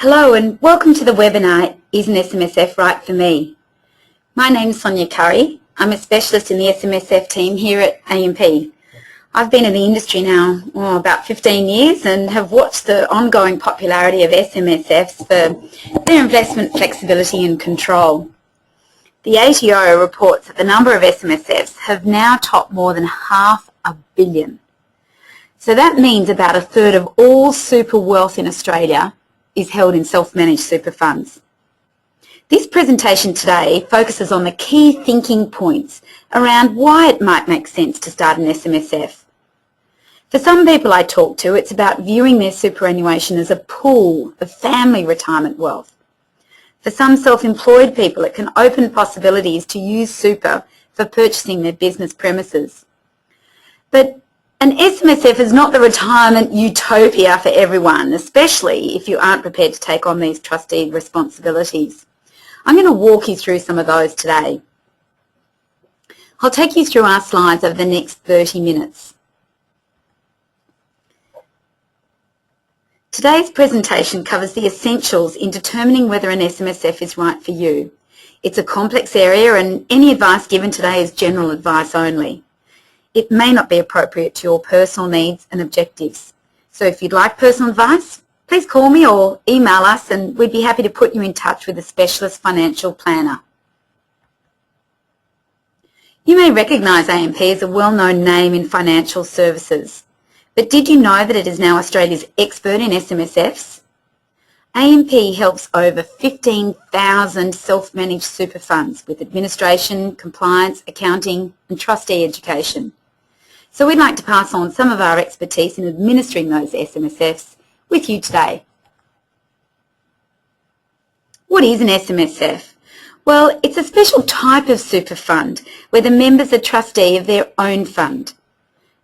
Hello and welcome to the webinar, Is an SMSF Right for Me? My name is Sonia Currey. I'm a specialist in the SMSF team here at AMP. I've been in the industry now about 15 years and have watched the ongoing popularity of SMSFs for their investment flexibility and control. The ATO reports that the number of SMSFs have now topped more than 500 million. So that means about a third of all super wealth in Australia is held in self-managed super funds. This presentation today focuses on the key thinking points around why it might make sense to start an SMSF. For some people I talk to, it's about viewing their superannuation as a pool of family retirement wealth. For some self-employed people, it can open possibilities to use super for purchasing their business premises. But an SMSF is not the retirement utopia for everyone, especially if you aren't prepared to take on these trustee responsibilities. I'm going to walk you through some of those today. I'll take you through our slides over the next 30 minutes. Today's presentation covers the essentials in determining whether an SMSF is right for you. It's a complex area and any advice given today is general advice only. It may not be appropriate to your personal needs and objectives. So if you'd like personal advice, please call me or email us and we'd be happy to put you in touch with a specialist financial planner. You may recognise AMP as a well-known name in financial services, but did you know that it is now Australia's expert in SMSFs? AMP helps over 15,000 self-managed super funds with administration, compliance, accounting and trustee education. So we'd like to pass on some of our expertise in administering those SMSFs with you today. What is an SMSF? Well, it's a special type of super fund where the members are trustee of their own fund.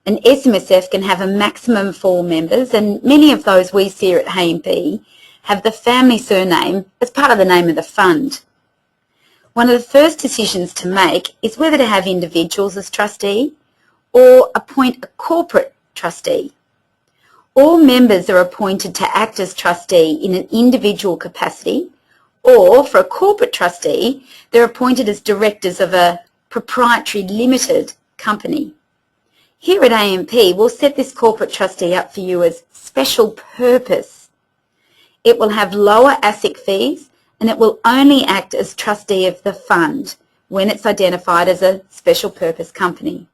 An SMSF can have a maximum of 4 members and many of those we see here at AMP have the family surname as part of the name of the fund. One of the first decisions to make is whether to have individuals as trustee or appoint a corporate trustee. All members are appointed to act as trustee in an individual capacity, or for a corporate trustee, they're appointed as directors of a proprietary limited company. Here at AMP, we'll set this corporate trustee up for you as special purpose. It will have lower ASIC fees and it will only act as trustee of the fund when it's identified as a special purpose company.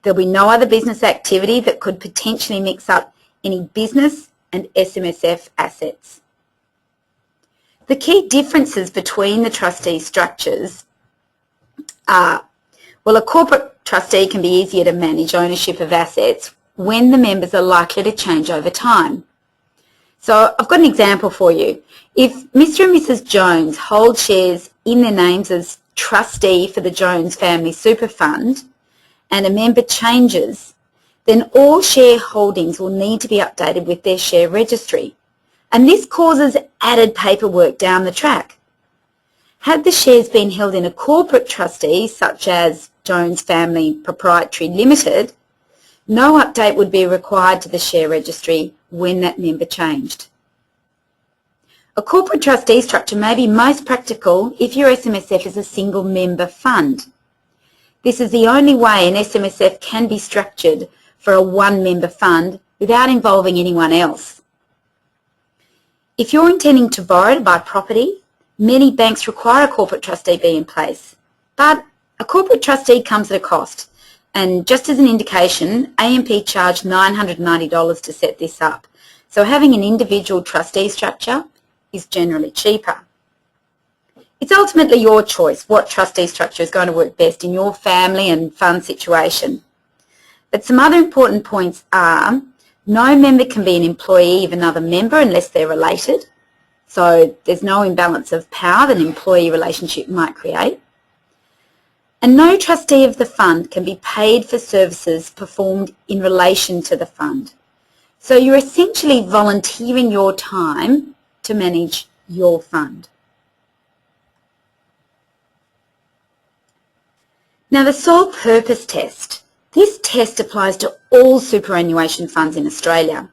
There'll be no other business activity that could potentially mix up any business and SMSF assets. The key differences between the trustee structures are, well, a corporate trustee can be easier to manage ownership of assets when the members are likely to change over time. So I've got an example for you. If Mr. and Mrs. Jones hold shares in their names as trustee for the Jones Family Super Fund and a member changes, then all shareholdings will need to be updated with their share registry. And this causes added paperwork down the track. Had the shares been held in a corporate trustee, such as Jones Family Proprietary Limited, no update would be required to the share registry when that member changed. A corporate trustee structure may be most practical if your SMSF is a single member fund. This is the only way an SMSF can be structured for a one-member fund without involving anyone else. If you're intending to borrow to buy property, many banks require a corporate trustee be in place, but a corporate trustee comes at a cost. And just as an indication, AMP charged $990 to set this up. So having an individual trustee structure is generally cheaper. It's ultimately your choice what trustee structure is going to work best in your family and fund situation. But some other important points are no member can be an employee of another member unless they're related. So there's no imbalance of power that an employee relationship might create. And no trustee of the fund can be paid for services performed in relation to the fund. So you're essentially volunteering your time to manage your fund. Now the sole purpose test. This test applies to all superannuation funds in Australia.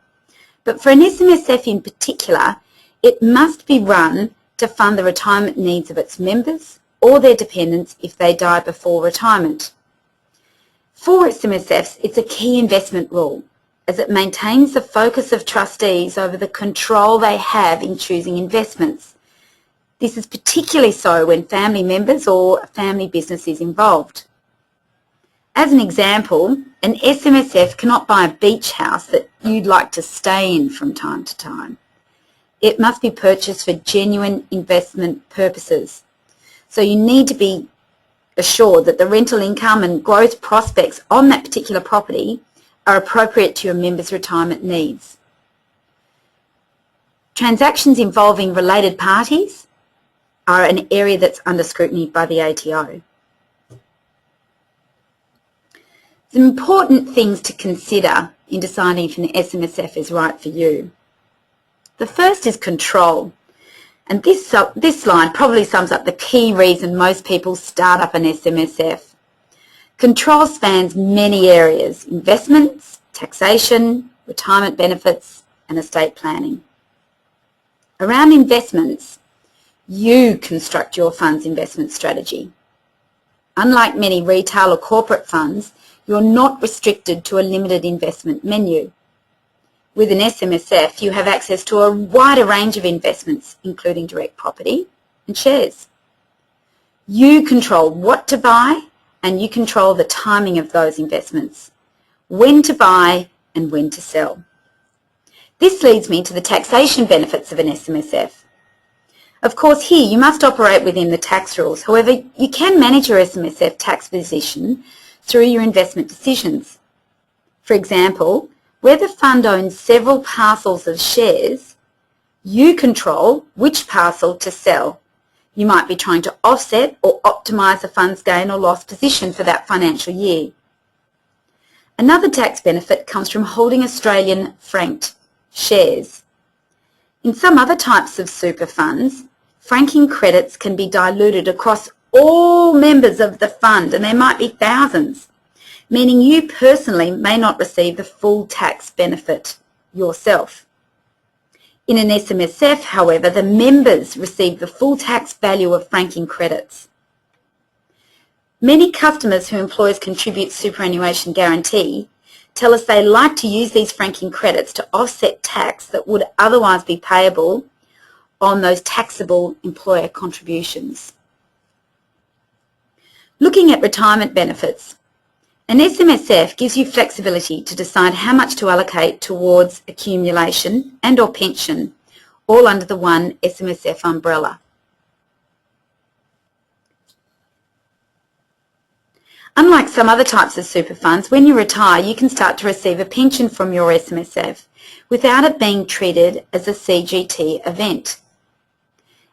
But for an SMSF in particular, It must be run to fund the retirement needs of its members or their dependents if they die before retirement. For SMSFs, it's a key investment rule as it maintains the focus of trustees over the control they have in choosing investments. This is particularly so when family members or a family business is involved. As an example, an SMSF cannot buy a beach house that you'd like to stay in from time to time. It must be purchased for genuine investment purposes. So you need to be assured that the rental income and growth prospects on that particular property are appropriate to your members' retirement needs. Transactions involving related parties are an area that's under scrutiny by the ATO. Some important things to consider in deciding if an SMSF is right for you. The first is control. And this slide probably sums up the key reason most people start up an SMSF. Control spans many areas: investments, taxation, retirement benefits, and estate planning. Around investments, you construct your fund's investment strategy. Unlike many retail or corporate funds, you're not restricted to a limited investment menu. With an SMSF, you have access to a wider range of investments, including direct property and shares. You control what to buy and you control the timing of those investments, when to buy and when to sell. This leads me to the taxation benefits of an SMSF. Of course, here you must operate within the tax rules. However, you can manage your SMSF tax position through your investment decisions. For example, where the fund owns several parcels of shares, you control which parcel to sell. You might be trying to offset or optimise the fund's gain or loss position for that financial year. Another tax benefit comes from holding Australian franked shares. In some other types of super funds, franking credits can be diluted across all members of the fund, and there might be thousands, meaning you personally may not receive the full tax benefit yourself. In an SMSF, however, the members receive the full tax value of franking credits. Many customers who employers contribute superannuation guarantee tell us they like to use these franking credits to offset tax that would otherwise be payable on those taxable employer contributions. Looking at retirement benefits, an SMSF gives you flexibility to decide how much to allocate towards accumulation and/or pension, all under the one SMSF umbrella. Unlike some other types of super funds, when you retire, you can start to receive a pension from your SMSF without it being treated as a CGT event.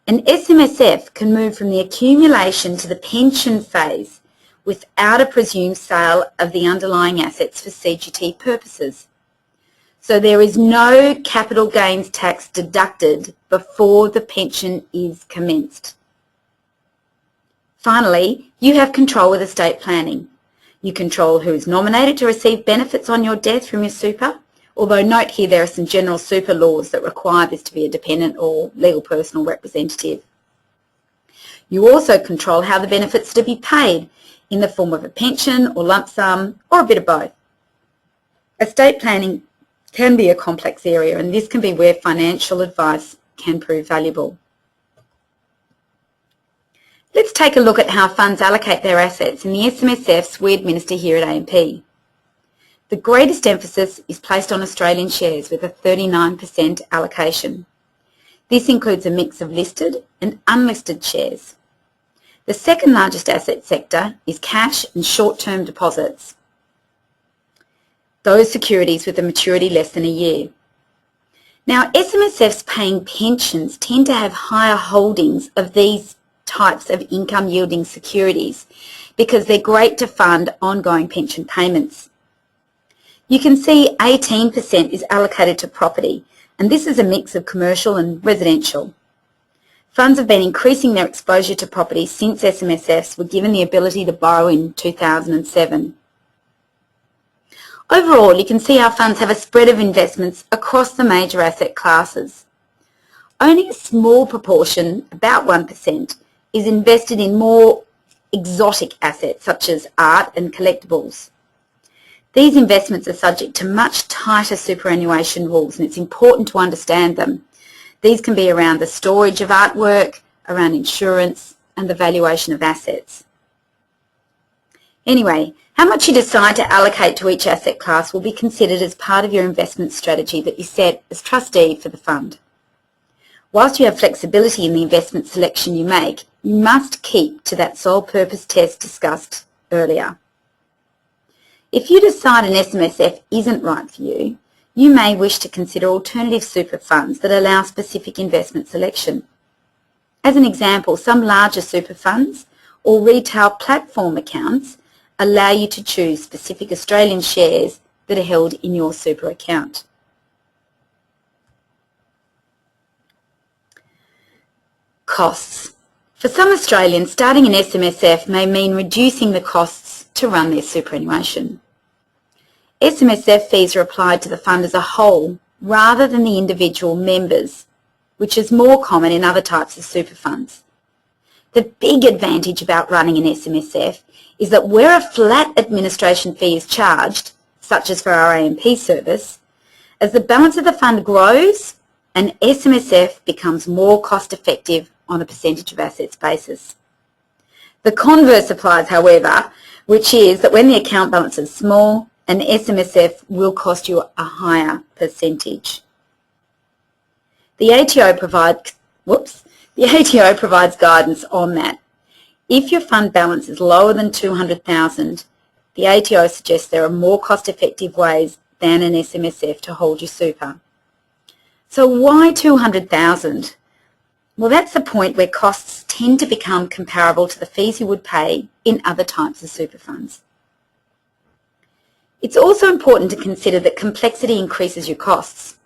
An SMSF can move from the accumulation to the pension phase without a presumed sale of the underlying assets for CGT purposes. So there is no capital gains tax deducted before the pension is commenced. Finally, you have control with estate planning. You control who is nominated to receive benefits on your death from your super, although note here there are some general super laws that require this to be a dependent or legal personal representative. You also control how the benefits are to be paid, in the form of a pension or lump sum or a bit of both. Estate planning can be a complex area, and this can be where financial advice can prove valuable. Let's take a look at how funds allocate their assets in the SMSFs we administer here at AMP. The greatest emphasis is placed on Australian shares with a 39% allocation. This includes a mix of listed and unlisted shares. The second largest asset sector is cash and short-term deposits, those securities with a maturity less than a year. Now, SMSFs paying pensions tend to have higher holdings of these types of income-yielding securities because they're great to fund ongoing pension payments. You can see 18% is allocated to property, and this is a mix of commercial and residential. Funds have been increasing their exposure to property since SMSFs were given the ability to borrow in 2007. Overall, you can see our funds have a spread of investments across the major asset classes. only a small proportion, about 1%, is invested in more exotic assets such as art and collectibles. These investments are subject to much tighter superannuation rules, and it's important to understand them. These can be around the storage of artwork, around insurance, and the valuation of assets. Anyway, how much you decide to allocate to each asset class will be considered as part of your investment strategy that you set as trustee for the fund. Whilst you have flexibility in the investment selection you make, you must keep to that sole purpose test discussed earlier. If you decide an SMSF isn't right for you, you may wish to consider alternative super funds that allow specific investment selection. As an example, some larger super funds or retail platform accounts allow you to choose specific Australian shares that are held in your super account. Costs. For some Australians, starting an SMSF may mean reducing the costs to run their superannuation. SMSF fees are applied to the fund as a whole rather than the individual members, which is more common in other types of super funds. The big advantage about running an SMSF is that where a flat administration fee is charged, such as for our AMP service, as the balance of the fund grows, an SMSF becomes more cost effective on a percentage of assets basis. The converse applies, however, which is that when the account balance is small, an SMSF will cost you a higher percentage. The ATO provides guidance on that. If your fund balance is lower than $200,000, the ATO suggests there are more cost-effective ways than an SMSF to hold your super. So why $200,000? Well, that's the point where costs tend to become comparable to the fees you would pay in other types of super funds. It's also important to consider that complexity increases your costs.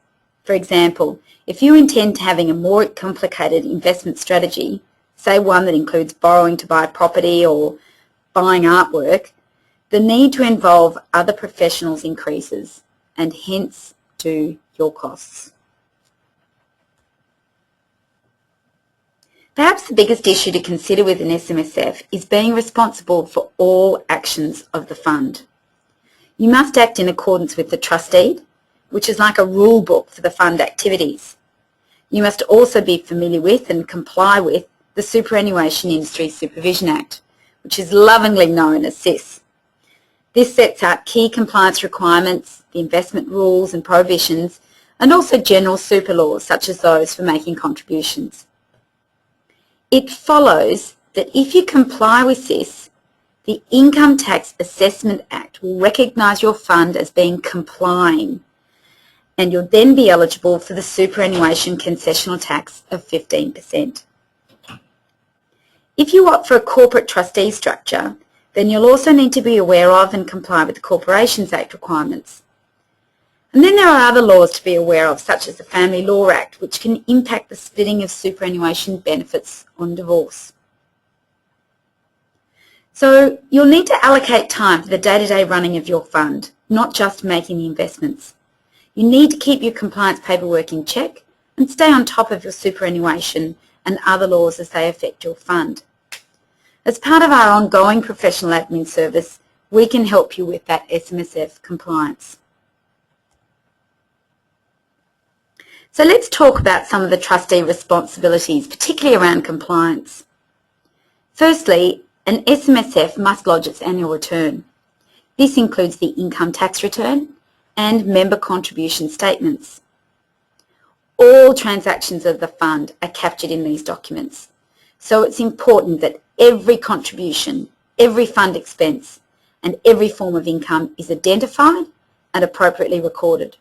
For example, if you intend having a more complicated investment strategy, say one that includes borrowing to buy property or buying artwork, the need to involve other professionals increases, and hence do your costs. Perhaps the biggest issue to consider with an SMSF is being responsible for all actions of the fund. You must act in accordance with the trust deed, which is like a rule book for the fund activities. You must also be familiar with and comply with the Superannuation Industry Supervision Act, which is lovingly known as SIS. This sets out key compliance requirements, the investment rules and prohibitions, and also general super laws such as those for making contributions. It follows that if you comply with SIS, the Income Tax Assessment Act will recognise your fund as being complying, and you'll then be eligible for the superannuation concessional tax of 15%. If you opt for a corporate trustee structure, then you'll also need to be aware of and comply with the Corporations Act requirements. And then there are other laws to be aware of, such as the Family Law Act, which can impact the splitting of superannuation benefits on divorce. So you'll need to allocate time for the day-to-day running of your fund, not just making the investments. You need to keep your compliance paperwork in check and stay on top of your superannuation and other laws as they affect your fund. As part of our ongoing professional admin service, we can help you with that SMSF compliance. So let's talk about some of the trustee responsibilities, particularly around compliance. Firstly, an SMSF must lodge its annual return. This includes the income tax return and member contribution statements. All transactions of the fund are captured in these documents, so it's important that every contribution, every fund expense and every form of income is identified and appropriately recorded.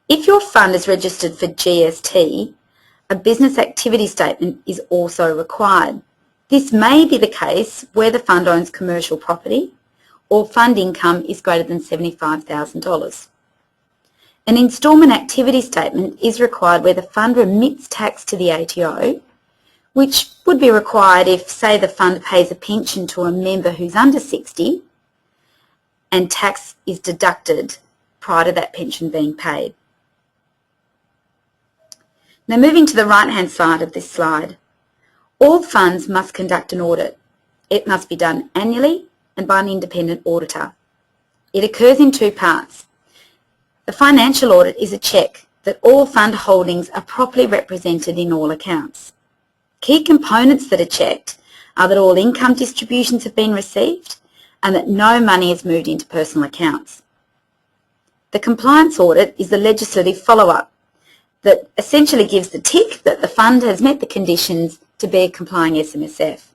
If your fund is registered for GST, a business activity statement is also required. This may be the case where the fund owns commercial property or fund income is greater than $75,000. An instalment activity statement is required where the fund remits tax to the ATO, which would be required if, say, the fund pays a pension to a member who's under 60 and tax is deducted prior to that pension being paid. Now moving to the right-hand side of this slide, all funds must conduct an audit. It must be done annually and by an independent auditor. It occurs in two parts. The financial audit is a check that all fund holdings are properly represented in all accounts. Key components that are checked are that all income distributions have been received and that no money is moved into personal accounts. The compliance audit is the legislative follow-up that essentially gives the tick that the fund has met the conditions to be a complying SMSF.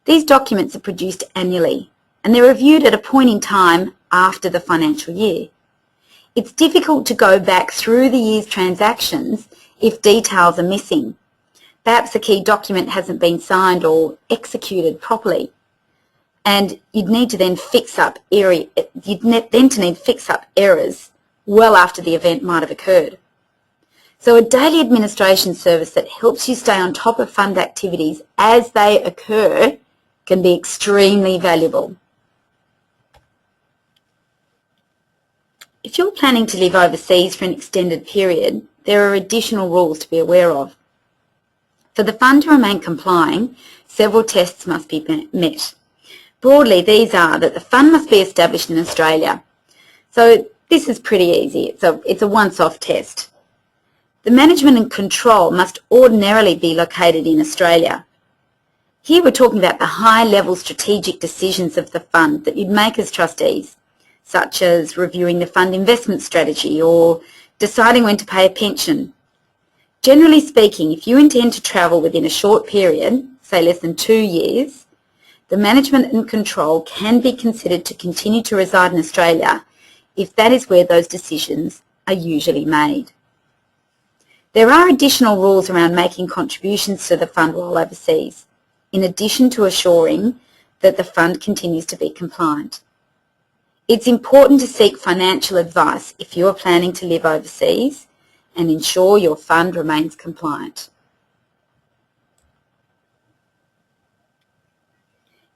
These documents are produced annually and they're reviewed at a point in time after the financial year. It's difficult to go back through the year's transactions if details are missing. Perhaps a key document hasn't been signed or executed properly, and you'd need to then fix up errors well after the event might have occurred. So a daily administration service that helps you stay on top of fund activities as they occur can be extremely valuable. If you're planning to live overseas for an extended period, there are additional rules to be aware of. For the fund to remain complying, several tests must be met. Broadly, these are that the fund must be established in Australia. So this is pretty easy. It's a once-off test. The management and control must ordinarily be located in Australia. Here we're talking about the high-level strategic decisions of the fund that you'd make as trustees, such as reviewing the fund investment strategy or deciding when to pay a pension. Generally speaking, if you intend to travel within a short period, say less than 2 years, the management and control can be considered to continue to reside in Australia if that is where those decisions are usually made. There are additional rules around making contributions to the fund while overseas, in addition to assuring that the fund continues to be compliant. It's important to seek financial advice if you are planning to live overseas and ensure your fund remains compliant.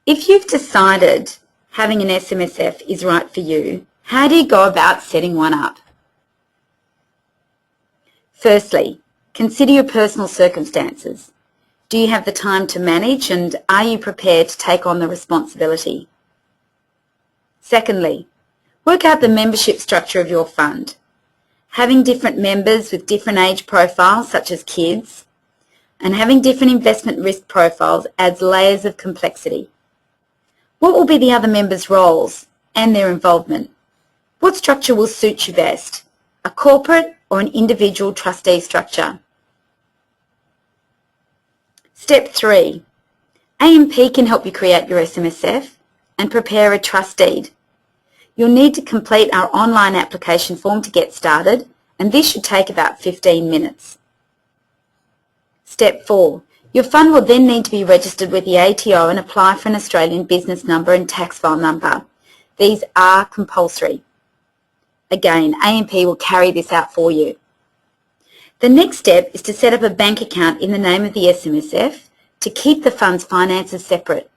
If you've decided having an SMSF is right for you, how do you go about setting one up? Firstly, consider your personal circumstances. Do you have the time to manage, and are you prepared to take on the responsibility? Secondly, work out the membership structure of your fund. Having different members with different age profiles, such as kids, and having different investment risk profiles adds layers of complexity. What will be the other members' roles and their involvement? What structure will suit you best, a corporate or an individual trustee structure? Step 3. AMP can help you create your SMSF and prepare a trust deed. You'll need to complete our online application form to get started, and this should take about 15 minutes. Step 4. Your fund will then need to be registered with the ATO and apply for an Australian business number and tax file number. These are compulsory. Again, AMP will carry this out for you. The next step is to set up a bank account in the name of the SMSF to keep the fund's finances separate.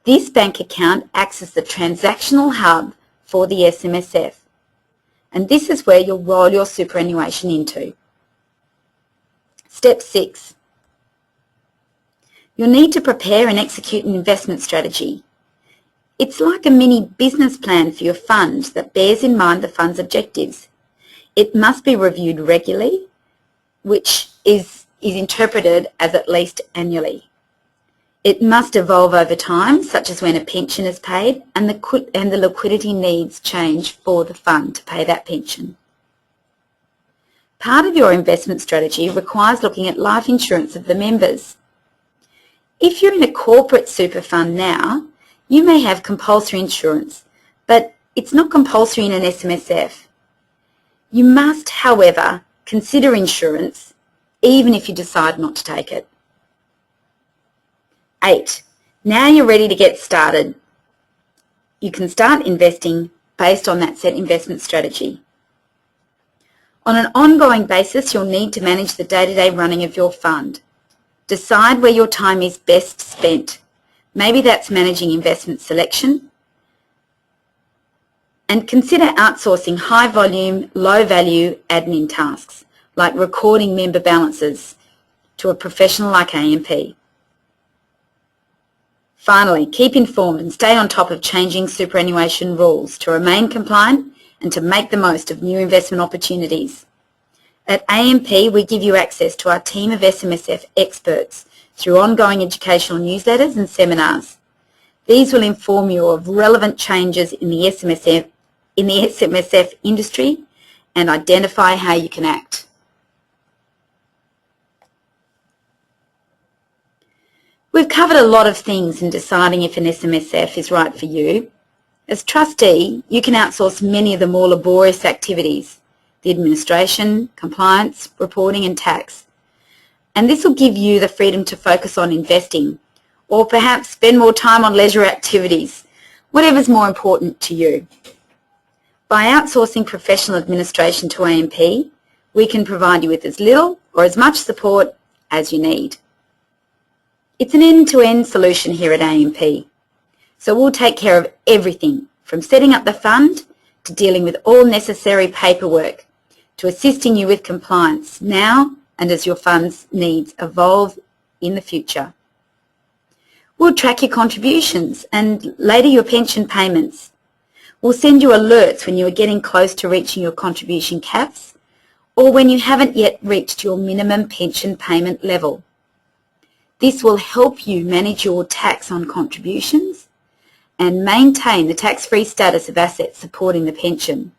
This bank account acts as the transactional hub for the SMSF, and this is where you'll roll your superannuation into. Step 6. You'll need to prepare and execute an investment strategy. It's like a mini business plan for your fund that bears in mind the fund's objectives. It must be reviewed regularly, which is interpreted as at least annually. It must evolve over time, such as when a pension is paid and the liquidity needs change for the fund to pay that pension. Part of your investment strategy requires looking at life insurance of the members. If you're in a corporate super fund now, you may have compulsory insurance, but it's not compulsory in an SMSF. You must, however, consider insurance even if you decide not to take it. 8. Now you're ready to get started. You can start investing based on that set investment strategy. On an ongoing basis, you'll need to manage the day-to-day running of your fund. Decide where your time is best spent. Maybe that's managing investment selection. And consider outsourcing high-volume, low-value admin tasks. like recording member balances, to a professional like AMP. Finally, keep informed and stay on top of changing superannuation rules to remain compliant and to make the most of new investment opportunities. At AMP, we give you access to our team of SMSF experts through ongoing educational newsletters and seminars. These will inform you of relevant changes in the SMSF industry and identify how you can act. We've covered a lot of things in deciding if an SMSF is right for you. As trustee, you can outsource many of the more laborious activities, the administration, compliance, reporting and tax. And this will give you the freedom to focus on investing or perhaps spend more time on leisure activities, whatever's more important to you. By outsourcing professional administration to AMP, we can provide you with as little or as much support as you need. It's an end-to-end solution here at AMP. So we'll take care of everything from setting up the fund to dealing with all necessary paperwork to assisting you with compliance now and as your fund's needs evolve in the future. We'll track your contributions and later your pension payments. We'll send you alerts when you are getting close to reaching your contribution caps or when you haven't yet reached your minimum pension payment level. This will help you manage your tax on contributions and maintain the tax-free status of assets supporting the pension.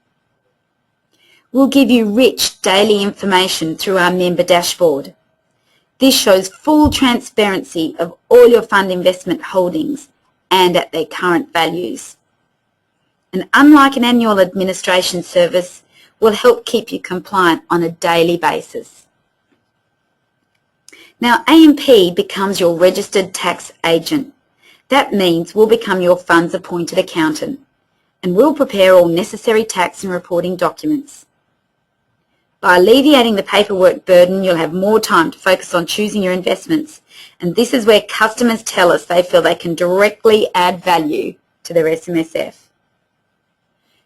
We'll give you rich daily information through our member dashboard. This shows full transparency of all your fund investment holdings and at their current values. And unlike an annual administration service, will help keep you compliant on a daily basis. Now, AMP becomes your registered tax agent. That means we'll become your fund's appointed accountant and we'll prepare all necessary tax and reporting documents. By alleviating the paperwork burden, you'll have more time to focus on choosing your investments, and this is where customers tell us they feel they can directly add value to their SMSF.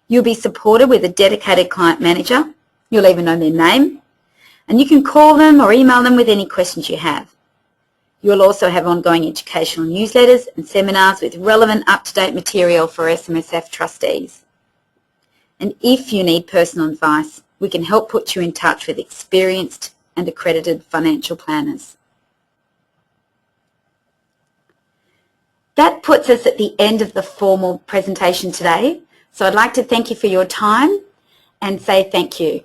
You'll be supported with a dedicated client manager. You'll even know their name, and you can call them or email them with any questions you have. You'll also have ongoing educational newsletters and seminars with relevant up-to-date material for SMSF trustees. And if you need personal advice, we can help put you in touch with experienced and accredited financial planners. That puts us at the end of the formal presentation today, so I'd like to thank you for your time and say thank you.